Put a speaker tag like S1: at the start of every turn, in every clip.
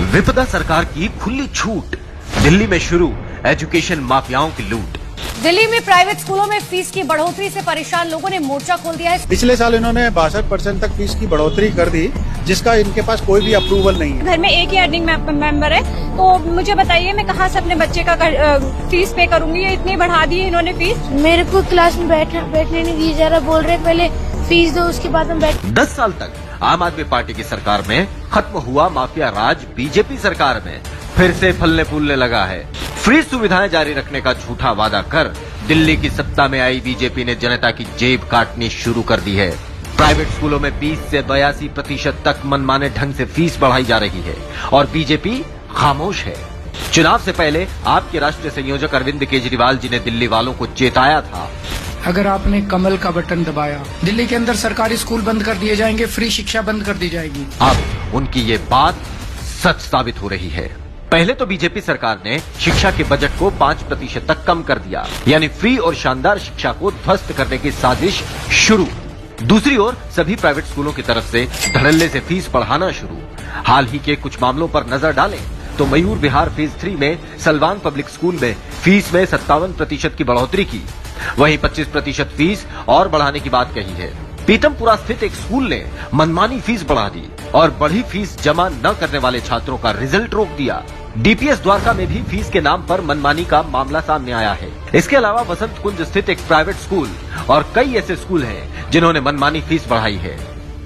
S1: विपदा सरकार की खुली छूट, दिल्ली में शुरू एजुकेशन माफियाओं की लूट।
S2: दिल्ली में प्राइवेट स्कूलों में फीस की बढ़ोतरी से परेशान लोगों ने मोर्चा खोल दिया है।
S3: पिछले साल इन्होंने 62% तक फीस की बढ़ोतरी कर दी, जिसका इनके पास कोई भी अप्रूवल नहीं है।
S4: घर में एक ही अर्निंग मेंबर है, तो मुझे बताइए मैं कहाँ से अपने बच्चे का फीस पे करूंगी। ये इतनी बढ़ा दी है इन्होंने फीस।
S5: मेरे को क्लास में बैठने नहीं दिया जा रहा, बोल रहे पहले फीस दो उसके बाद हम बैठ।
S1: 10 साल तक आम आदमी पार्टी की सरकार में खत्म हुआ माफिया राज, बीजेपी सरकार में फिर से फलने फूलने लगा है। फ्री सुविधाएं जारी रखने का झूठा वादा कर दिल्ली की सत्ता में आई बीजेपी ने जनता की जेब काटनी शुरू कर दी है। प्राइवेट स्कूलों में 20 से 82% तक मनमाने ढंग से फीस बढ़ाई जा रही है और बीजेपी खामोश है। चुनाव से पहले आपके राष्ट्रीय संयोजक अरविंद केजरीवाल जी ने दिल्ली वालों को चेताया था,
S6: अगर आपने कमल का बटन दबाया, दिल्ली के अंदर सरकारी स्कूल बंद कर दिए जाएंगे, फ्री शिक्षा बंद कर दी जाएगी।
S1: अब उनकी ये बात सच साबित हो रही है। पहले तो बीजेपी सरकार ने शिक्षा के बजट को 5% तक कम कर दिया, यानी फ्री और शानदार शिक्षा को ध्वस्त करने की साजिश शुरू। दूसरी ओर सभी प्राइवेट स्कूलों की तरफ से धड़ल्ले से फीस बढ़ाना शुरू। हाल ही के कुछ मामलों पर नजर डालें तो मयूर विहार फेज 3 में सलवान पब्लिक स्कूल में फीस में 57% की बढ़ोतरी की, वहीं 25% फीस और बढ़ाने की बात कही है। पीतमपुरा स्थित एक स्कूल ने मनमानी फीस बढ़ा दी और बढ़ी फीस जमा न करने वाले छात्रों का रिजल्ट रोक दिया। डीपीएस द्वारका में भी फीस के नाम पर मनमानी का मामला सामने आया है। इसके अलावा वसंत कुंज स्थित एक प्राइवेट स्कूल और कई ऐसे स्कूल हैं जिन्होंने मनमानी फीस बढ़ाई है।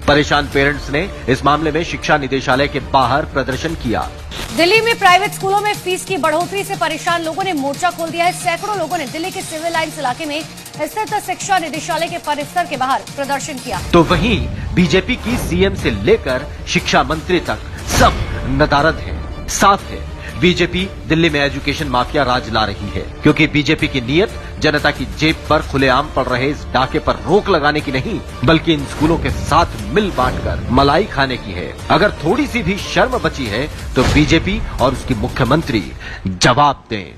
S1: परेशान पेरेंट्स ने इस मामले में शिक्षा निदेशालय के बाहर प्रदर्शन किया।
S2: दिल्ली में प्राइवेट स्कूलों में फीस की बढ़ोतरी से परेशान लोगों ने मोर्चा खोल दिया है। सैकड़ों लोगों ने दिल्ली के सिविल लाइन्स इलाके में स्थित शिक्षा निदेशालय के परिसर के बाहर प्रदर्शन किया।
S1: तो वहीं बीजेपी की सीएम से लेकर शिक्षा मंत्री तक सब नदारद है। साफ है बीजेपी दिल्ली में एजुकेशन माफिया राज ला रही है, क्योंकि बीजेपी की नीयत जनता की जेब पर खुलेआम पड़ रहे इस डाके पर रोक लगाने की नहीं, बल्कि इन स्कूलों के साथ मिल बांटकर मलाई खाने की है। अगर थोड़ी सी भी शर्म बची है तो बीजेपी और उसकी मुख्यमंत्री जवाब दें।